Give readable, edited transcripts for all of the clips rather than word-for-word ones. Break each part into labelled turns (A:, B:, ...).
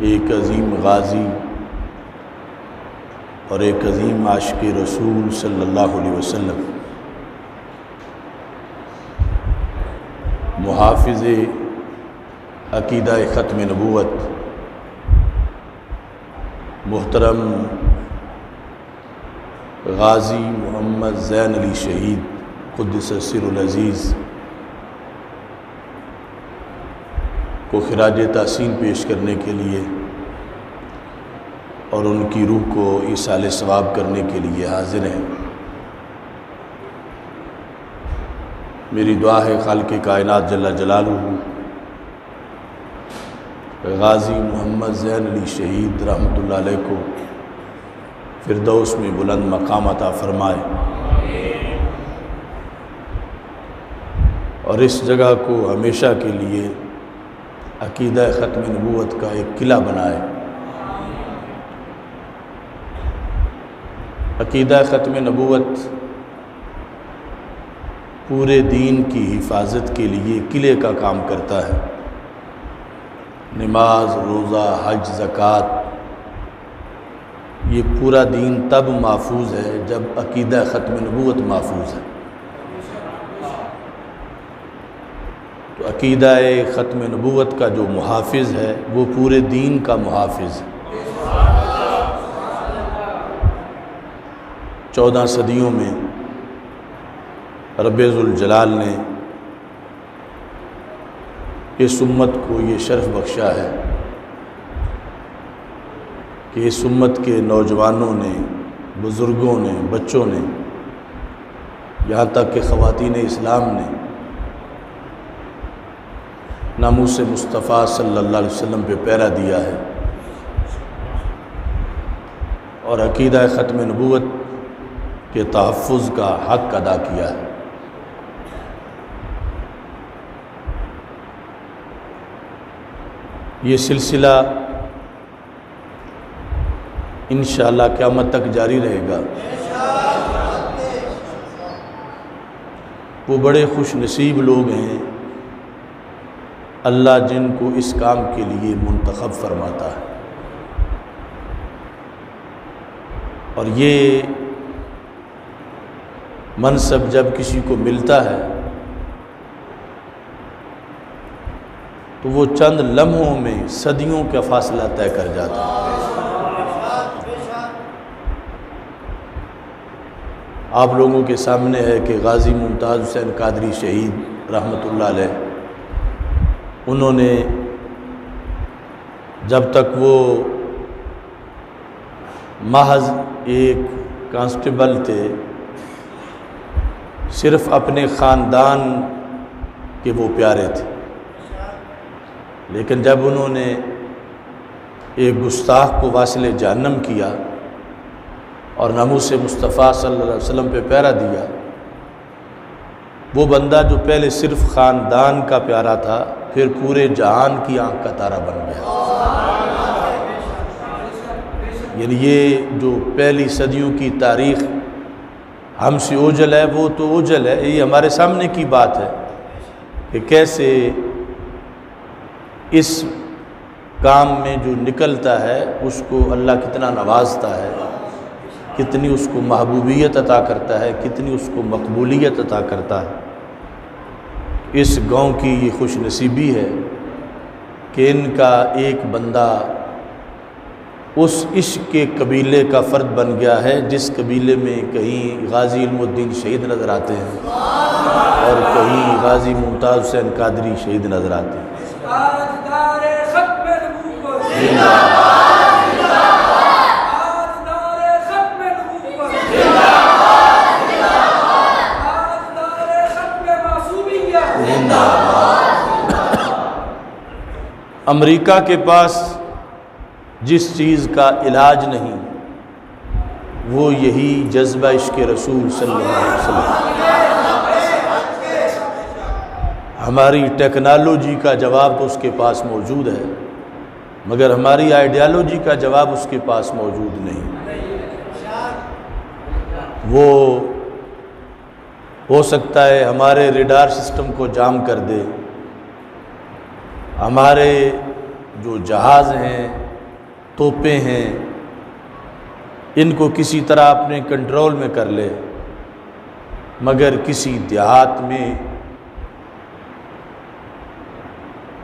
A: ایک عظیم غازی اور ایک عظیم عاشق رسول صلی اللہ علیہ وسلم، محافظ عقیدہ ختم نبوت، محترم غازی محمد زین علی شہید قدس سر العزیز کو خراج تحسین پیش کرنے کے لیے اور ان کی روح کو ایصال ثواب کرنے کے لیے حاضر ہیں۔ میری دعا ہے خالق کائنات جل جلالہ غازی محمد زین علی شہید رحمۃ اللہ علیہ کو فردوس میں بلند مقام عطا فرمائے اور اس جگہ کو ہمیشہ کے لیے عقیدہ ختم نبوت کا ایک قلعہ بنائے۔ عقیدہ ختم نبوت پورے دین کی حفاظت کے لیے قلعے کا کام کرتا ہے۔ نماز، روزہ، حج، زکوٰۃ، یہ پورا دین تب محفوظ ہے جب عقیدہ ختم نبوت محفوظ ہے۔ تو عقیدہ ختم نبوت کا جو محافظ ہے وہ پورے دین کا محافظ ہے۔ 14 صدیوں میں رب ذوالجلال نے اس امت کو یہ شرف بخشا ہے کہ اس امت کے نوجوانوں نے، بزرگوں نے، بچوں نے، یہاں تک کہ خواتین اسلام نے ناموس مصطفیٰ صلی اللہ علیہ وسلم پہ پہرا دیا ہے اور عقیدہ ختم نبوت کے تحفظ کا حق ادا کیا ہے۔ یہ سلسلہ انشاءاللہ قیامت تک جاری رہے گا۔ وہ بڑے خوش نصیب لوگ ہیں اللہ جن کو اس کام کے لیے منتخب فرماتا ہے، اور یہ منصب جب کسی کو ملتا ہے تو وہ چند لمحوں میں صدیوں کا فاصلہ طے کر جاتا ہے۔ آپ لوگوں کے سامنے ہے کہ غازی ممتاز حسین قادری شہید رحمۃ اللہ علیہ، انہوں نے جب تک وہ محض ایک کانسٹیبل تھے، صرف اپنے خاندان کے وہ پیارے تھے، لیکن جب انہوں نے ایک گستاخ کو واصل جہنم کیا اور ناموس مصطفیٰ صلی اللہ علیہ وسلم پہ پہرا دیا، وہ بندہ جو پہلے صرف خاندان کا پیارا تھا پھر پورے جہان کی آنکھ کا تارا بن گیا۔ یعنی یہ جو پہلی صدیوں کی تاریخ ہم سے اوجل ہے، وہ تو اوجل ہے، یہ ہمارے سامنے کی بات ہے کہ کیسے اس کام میں جو نکلتا ہے اس کو اللہ کتنا نوازتا ہے، کتنی اس کو محبوبیت عطا کرتا ہے، کتنی اس کو مقبولیت عطا کرتا ہے۔ اس گاؤں کی یہ خوش نصیبی ہے کہ ان کا ایک بندہ اس عشق کے قبیلے کا فرد بن گیا ہے جس قبیلے میں کہیں غازی علم الدین شہید نظر آتے ہیں اور کہیں غازی ممتاز حسین قادری شہید نظر آتے ہیں۔ امریکہ کے پاس جس چیز کا علاج نہیں وہ یہی جذبہ عشق رسول صلی اللہ علیہ وسلم۔ ہماری ٹیکنالوجی کا جواب تو اس کے پاس موجود ہے، مگر ہماری آئیڈیالوجی کا جواب اس کے پاس موجود نہیں۔ وہ ہو سکتا ہے ہمارے ریڈار سسٹم کو جام کر دے، ہمارے جو جہاز ہیں توپیں ہیں، ان کو کسی طرح اپنے کنٹرول میں کر لے، مگر کسی دیہات میں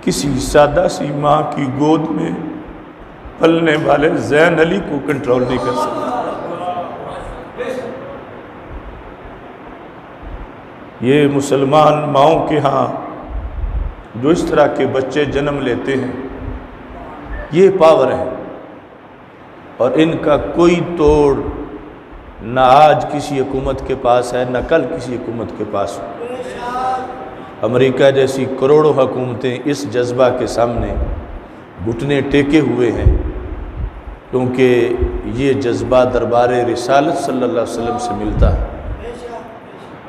A: کسی سادہ سی ماں کی گود میں پلنے والے زین علی کو کنٹرول نہیں کر سکتا۔ یہ مسلمان ماؤں کے ہاں جو اس طرح کے بچے جنم لیتے ہیں، یہ پاور ہے، اور ان کا کوئی توڑ نہ آج کسی حکومت کے پاس ہے، نہ کل کسی حکومت کے پاس ہے۔ امریکہ جیسی کروڑوں حکومتیں اس جذبہ کے سامنے گھٹنے ٹیکے ہوئے ہیں، کیونکہ یہ جذبہ دربار رسالت صلی اللہ علیہ وسلم سے ملتا ہے،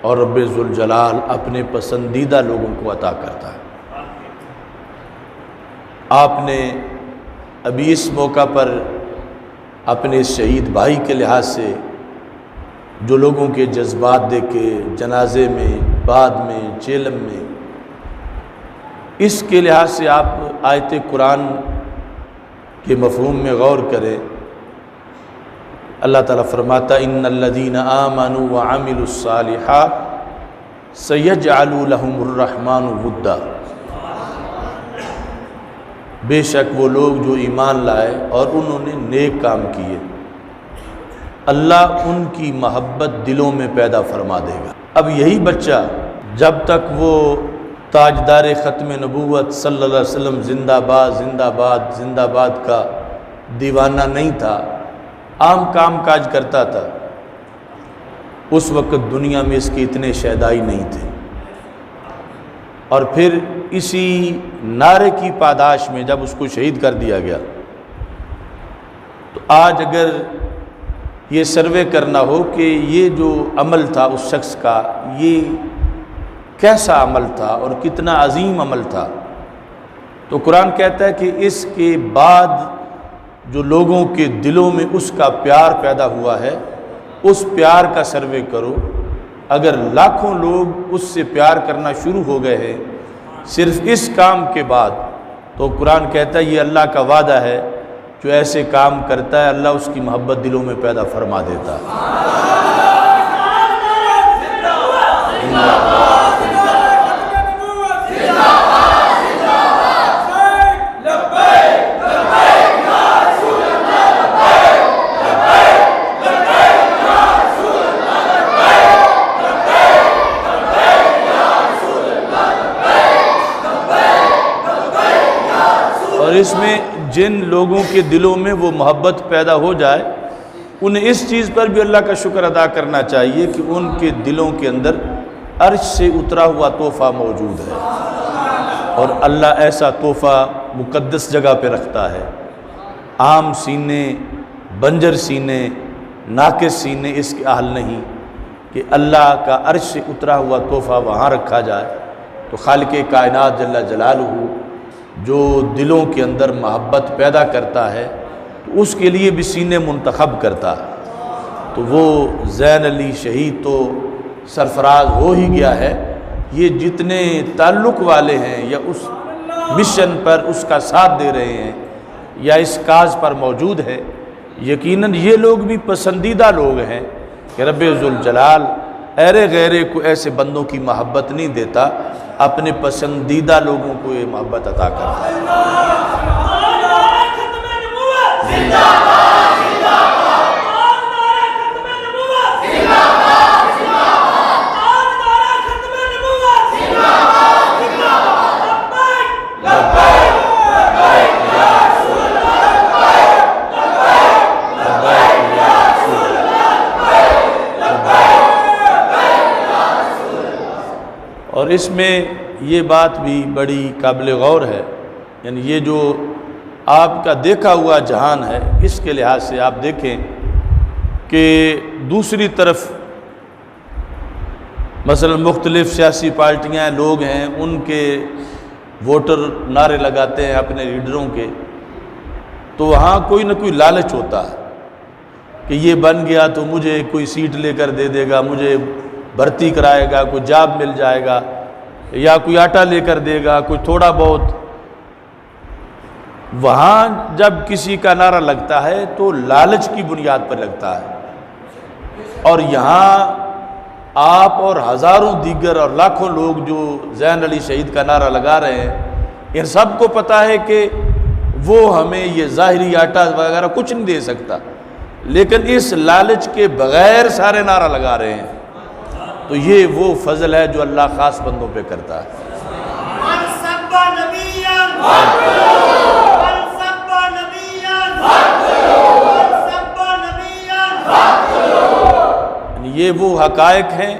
A: اور رب ذوالجلال اپنے پسندیدہ لوگوں کو عطا کرتا ہے۔ آپ نے ابھی اس موقع پر اپنے شہید بھائی کے لحاظ سے جو لوگوں کے جذبات دیکھے، جنازے میں، بعد میں، چیلم میں، اس کے لحاظ سے آپ آیت قرآن کے مفہوم میں غور کریں۔ اللہ تعالیٰ فرماتا ان الذین آمنوا وعملوا الصالحات سیجعل لهم الرحمن ودا، بے شک وہ لوگ جو ایمان لائے اور انہوں نے نیک کام کیے، اللہ ان کی محبت دلوں میں پیدا فرما دے گا۔ اب یہی بچہ جب تک وہ تاجدار ختم نبوت صلی اللہ علیہ وسلم زندہ باد زندہ باد زندہ باد کا دیوانہ نہیں تھا، عام کام کاج کرتا تھا، اس وقت دنیا میں اس کے اتنے شہدائی نہیں تھے، اور پھر اسی نعرے کی پاداش میں جب اس کو شہید کر دیا گیا، تو آج اگر یہ سروے کرنا ہو کہ یہ جو عمل تھا اس شخص کا، یہ کیسا عمل تھا اور کتنا عظیم عمل تھا، تو قرآن کہتا ہے کہ اس کے بعد جو لوگوں کے دلوں میں اس کا پیار پیدا ہوا ہے، اس پیار کا سروے کرو۔ اگر لاکھوں لوگ اس سے پیار کرنا شروع ہو گئے ہیں صرف اس کام کے بعد، تو قرآن کہتا ہے یہ اللہ کا وعدہ ہے، جو ایسے کام کرتا ہے اللہ اس کی محبت دلوں میں پیدا فرما دیتا ہے۔ اور اس میں جن لوگوں کے دلوں میں وہ محبت پیدا ہو جائے، انہیں اس چیز پر بھی اللہ کا شکر ادا کرنا چاہیے کہ ان کے دلوں کے اندر عرش سے اترا ہوا تحفہ موجود ہے، اور اللہ ایسا تحفہ مقدس جگہ پہ رکھتا ہے۔ عام سینے، بنجر سینے، ناقص سینے اس کے اہل نہیں کہ اللہ کا عرش سے اترا ہوا تحفہ وہاں رکھا جائے۔ تو خالق کائنات جل جلالہ جو دلوں کے اندر محبت پیدا کرتا ہے، تو اس کے لیے بھی سینے منتخب کرتا ہے۔ تو وہ زین علی شہید تو سرفراز ہو ہی گیا ہے، یہ جتنے تعلق والے ہیں یا اس مشن پر اس کا ساتھ دے رہے ہیں یا اس کاز پر موجود ہے، یقیناً یہ لوگ بھی پسندیدہ لوگ ہیں کہ رب ذوالجلال ایرے غیرے کو ایسے بندوں کی محبت نہیں دیتا، اپنے پسندیدہ لوگوں کو یہ محبت عطا کرتا ہے۔ اور اس میں یہ بات بھی بڑی قابل غور ہے، یعنی یہ جو آپ کا دیکھا ہوا جہان ہے، اس کے لحاظ سے آپ دیکھیں کہ دوسری طرف مثلا مختلف سیاسی پارٹیاں لوگ ہیں، ان کے ووٹر نعرے لگاتے ہیں اپنے لیڈروں کے، تو وہاں کوئی نہ کوئی لالچ ہوتا ہے کہ یہ بن گیا تو مجھے کوئی سیٹ لے کر دے دے گا، مجھے بھرتی کرائے گا، کوئی جاب مل جائے گا، یا کوئی آٹا لے کر دے گا، کوئی تھوڑا بہت وہاں جب کسی کا نعرہ لگتا ہے تو لالچ کی بنیاد پر لگتا ہے، اور یہاں آپ اور ہزاروں دیگر اور لاکھوں لوگ جو زین علی شہید کا نعرہ لگا رہے ہیں، ان سب کو پتہ ہے کہ وہ ہمیں یہ ظاہری آٹا وغیرہ کچھ نہیں دے سکتا، لیکن اس لالچ کے بغیر سارے نعرہ لگا رہے ہیں۔ تو یہ وہ فضل ہے جو اللہ خاص بندوں پہ کرتا ہے۔ یہ وہ حقائق ہیں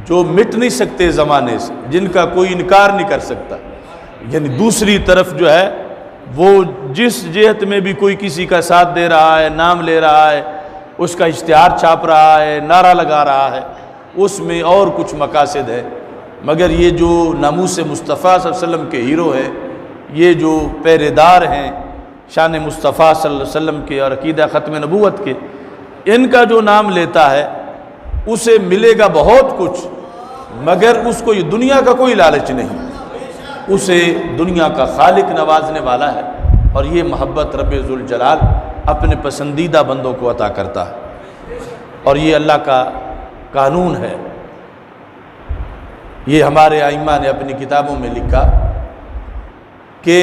A: جو مٹ نہیں سکتے زمانے سے، جن کا کوئی انکار نہیں کر سکتا۔ یعنی دوسری طرف جو ہے وہ جس جہت میں بھی کوئی کسی کا ساتھ دے رہا ہے، نام لے رہا ہے، اس کا اشتہار چھاپ رہا ہے، نعرہ لگا رہا ہے، اس میں اور کچھ مقاصد ہے، مگر یہ جو ناموس مصطفیٰ صلی اللہ علیہ وسلم کے ہیرو ہیں، یہ جو پہرے دار ہیں شان مصطفیٰ صلی اللہ علیہ وسلم کے اور عقیدہ ختم نبوت کے، ان کا جو نام لیتا ہے اسے ملے گا بہت کچھ، مگر اس کو یہ دنیا کا کوئی لالچ نہیں، اسے دنیا کا خالق نوازنے والا ہے، اور یہ محبت رب ذوالجلال اپنے پسندیدہ بندوں کو عطا کرتا ہے، اور یہ اللہ کا قانون ہے۔ یہ ہمارے ائمہ نے اپنی کتابوں میں لکھا کہ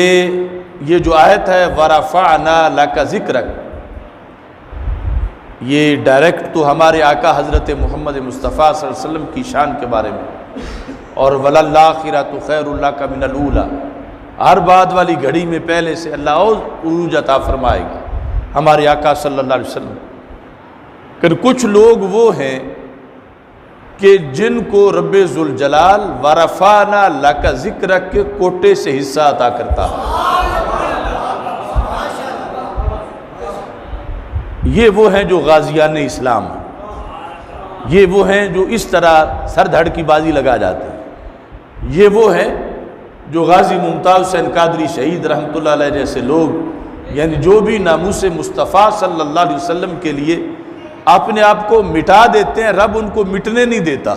A: یہ جو آیت ہے وَرَفَعْنَا لَكَ ذِكْرَكَ، یہ ڈائریکٹ تو ہمارے آقا حضرت محمد مصطفیٰ صلی اللہ علیہ وسلم کی شان کے بارے میں، اور وَلَلْآخِرَةُ خَيْرٌ لَكَ مِنَ الْأُولَىٰ، ہر بعد والی گھڑی میں پہلے سے اللہ اور عروج عطا فرمائے گا ہمارے آقا صلی اللہ علیہ وسلم۔ کہ کچھ لوگ وہ ہیں کہ جن کو رب ذوالجلال وَرَفَعْنَا لَكَ ذِكْرَكَ کے کوٹے سے حصہ عطا کرتا ہے۔ یہ وہ ہیں جو غازیان اسلام، یہ وہ ہیں جو اس طرح سر دھڑ کی بازی لگا جاتے ہیں، یہ وہ ہیں جو غازی ممتاز حسین قادری شہید رحمۃ اللہ علیہ جیسے لوگ، یعنی جو بھی ناموس مصطفیٰ صلی اللہ علیہ وسلم کے لیے اپنے آپ کو مٹا دیتے ہیں، رب ان کو مٹنے نہیں دیتا،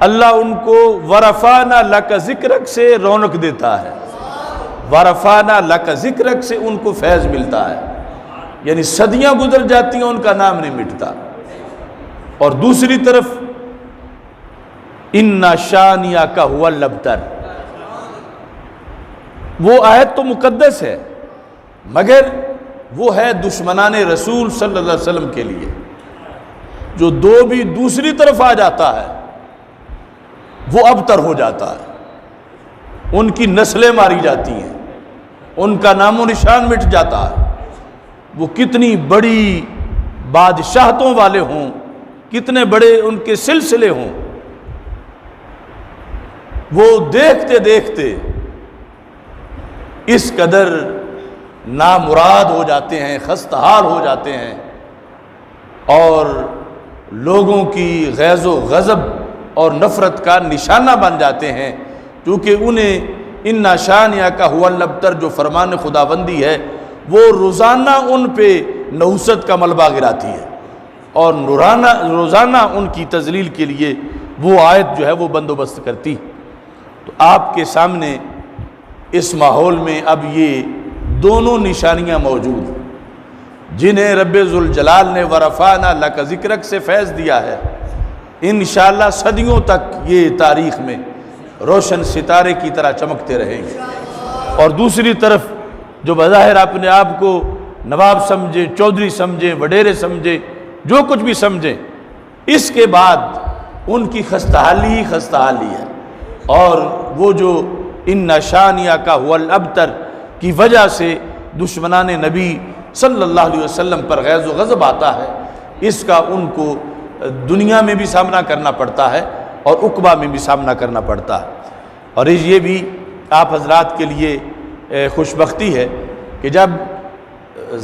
A: اللہ ان کو وَرَفَعْنَا لَكَ ذِكْرَكَ سے رونق دیتا ہے، وَرَفَعْنَا لَكَ ذِكْرَكَ سے ان کو فیض ملتا ہے، یعنی صدیاں گزر جاتی ہیں ان کا نام نہیں مٹتا۔ اور دوسری طرف اِنَّ شَانِئَكَ هُوَ الْأَبْتَرُ، وہ آیت تو مقدس ہے مگر وہ ہے دشمنان رسول صلی اللہ علیہ وسلم کے لیے، جو دو بھی دوسری طرف آ جاتا ہے وہ ابتر ہو جاتا ہے، ان کی نسلیں ماری جاتی ہیں، ان کا نام و نشان مٹ جاتا ہے، وہ کتنی بڑی بادشاہتوں والے ہوں، کتنے بڑے ان کے سلسلے ہوں، وہ دیکھتے دیکھتے اس قدر نامراد ہو جاتے ہیں، خستہ حال ہو جاتے ہیں، اور لوگوں کی غیظ و غضب اور نفرت کا نشانہ بن جاتے ہیں، کیونکہ انہیں اِنَّ شَانِئَكَ هُوَ الْأَبْتَرُ جو فرمان خداوندی ہے وہ روزانہ ان پہ نحوست کا ملبہ گراتی ہے، اور روزانہ ان کی تذلیل کے لیے وہ آیت جو ہے وہ بندوبست کرتی۔ تو آپ کے سامنے اس ماحول میں اب یہ دونوں نشانیاں موجود ہیں جنہیں رب ذوالجلال نے وَرَفَعْنَا لَكَ ذِكْرَكَ سے فیض دیا ہے، انشاءاللہ صدیوں تک یہ تاریخ میں روشن ستارے کی طرح چمکتے رہیں گے۔ اور دوسری طرف جو بظاہر اپنے آپ کو نواب سمجھے، چودھری سمجھے، وڈیرے سمجھے، جو کچھ بھی سمجھیں، اس کے بعد ان کی خستہ حالی ہی خستہ حالی ہے، اور وہ جو اِنَّ شَانِئَكَ هُوَ الْأَبْتَرُ کی وجہ سے دشمنان نبی صلی اللہ علیہ وسلم پر غیظ و غضب آتا ہے، اس کا ان کو دنیا میں بھی سامنا کرنا پڑتا ہے اور عقبہ میں بھی سامنا کرنا پڑتا ہے۔ اور یہ بھی آپ حضرات کے لیے خوش بختی ہے کہ جب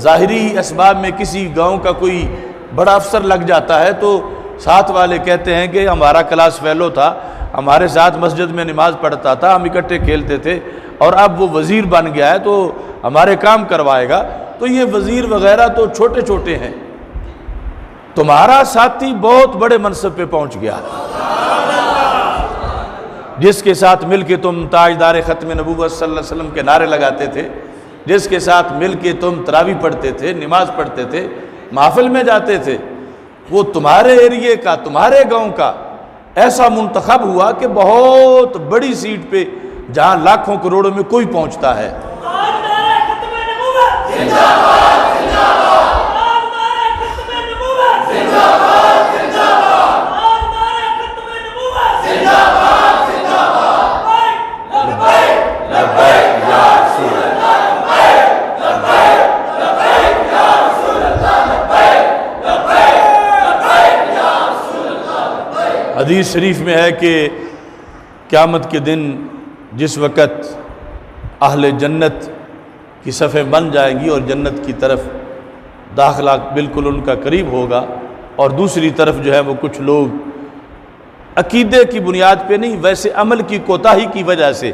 A: ظاہری اسباب میں کسی گاؤں کا کوئی بڑا افسر لگ جاتا ہے تو ساتھ والے کہتے ہیں کہ ہمارا کلاس فیلو تھا، ہمارے ساتھ مسجد میں نماز پڑھتا تھا، ہم اکٹھے کھیلتے تھے، اور اب وہ وزیر بن گیا ہے تو ہمارے کام کروائے گا۔ تو یہ وزیر وغیرہ تو چھوٹے چھوٹے ہیں، تمہارا ساتھی بہت بڑے منصب پہ پہنچ گیا، جس کے ساتھ مل کے تم تاجدار ختم نبوت صلی اللہ علیہ وسلم کے نعرے لگاتے تھے، جس کے ساتھ مل کے تم تراویح پڑھتے تھے، نماز پڑھتے تھے، محفل میں جاتے تھے، وہ تمہارے ایریے کا، تمہارے گاؤں کا ایسا منتخب ہوا کہ بہت بڑی سیٹ پہ، جہاں لاکھوں کروڑوں میں کوئی پہنچتا ہے۔ حدیث شریف میں ہے کہ قیامت کے دن جس وقت اہل جنت کی صفیں بن جائیں گی اور جنت کی طرف داخلہ بالکل ان کا قریب ہوگا، اور دوسری طرف جو ہے وہ کچھ لوگ عقیدے کی بنیاد پہ نہیں، ویسے عمل کی کوتاہی کی وجہ سے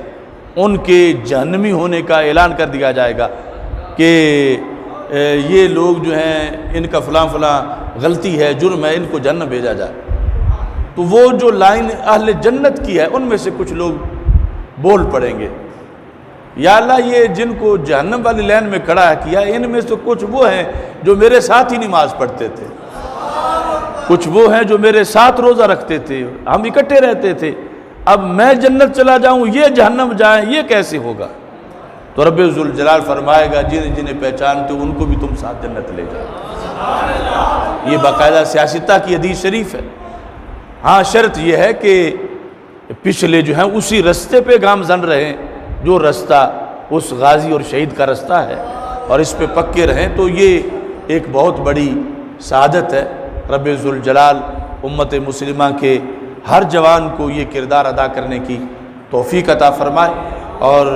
A: ان کے جہنمی ہونے کا اعلان کر دیا جائے گا کہ یہ لوگ جو ہیں ان کا فلاں فلاں غلطی ہے، جرم ہے، ان کو جہنم بھیجا جائے۔ تو وہ جو لائن اہل جنت کی ہے ان میں سے کچھ لوگ بول پڑیں گے، یا اللہ یہ جن کو جہنم والی لائن میں کھڑا کیا، ان میں سے کچھ وہ ہیں جو میرے ساتھ ہی نماز پڑھتے تھے، کچھ وہ ہیں جو میرے ساتھ روزہ رکھتے تھے، ہم اکٹھے رہتے تھے، اب میں جنت چلا جاؤں یہ جہنم جائیں، یہ کیسے ہوگا؟ تو رب ذوالجلال فرمائے گا جنہیں پہچانتے ہو ان کو بھی تم ساتھ جنت لے جاؤ۔ یہ باقاعدہ سیاستہ کی حدیث شریف ہے۔ ہاں شرط یہ ہے کہ پچھلے جو ہیں اسی رستے پہ گامزن رہیں جو رستہ اس غازی اور شہید کا رستہ ہے، اور اس پہ پکے رہیں، تو یہ ایک بہت بڑی سعادت ہے۔ رب ذوالجلال امت مسلمہ کے ہر جوان کو یہ کردار ادا کرنے کی توفیق عطا فرمائے، اور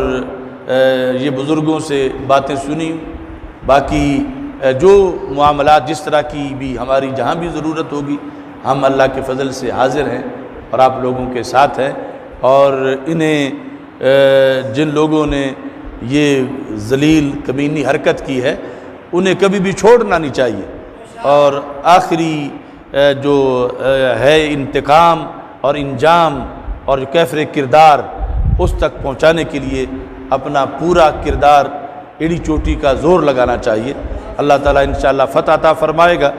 A: یہ بزرگوں سے باتیں سنی، باقی جو معاملات جس طرح کی بھی ہماری جہاں بھی ضرورت ہوگی، ہم اللہ کے فضل سے حاضر ہیں اور آپ لوگوں کے ساتھ ہیں، اور انہیں جن لوگوں نے یہ ذلیل کمینی حرکت کی ہے انہیں کبھی بھی چھوڑنا نہیں چاہیے، اور آخری جو ہے انتقام اور انجام اور کیفر کردار اس تک پہنچانے کے لیے اپنا پورا کردار ایڑی چوٹی کا زور لگانا چاہیے۔ اللہ تعالیٰ انشاءاللہ فتح عطا فرمائے گا۔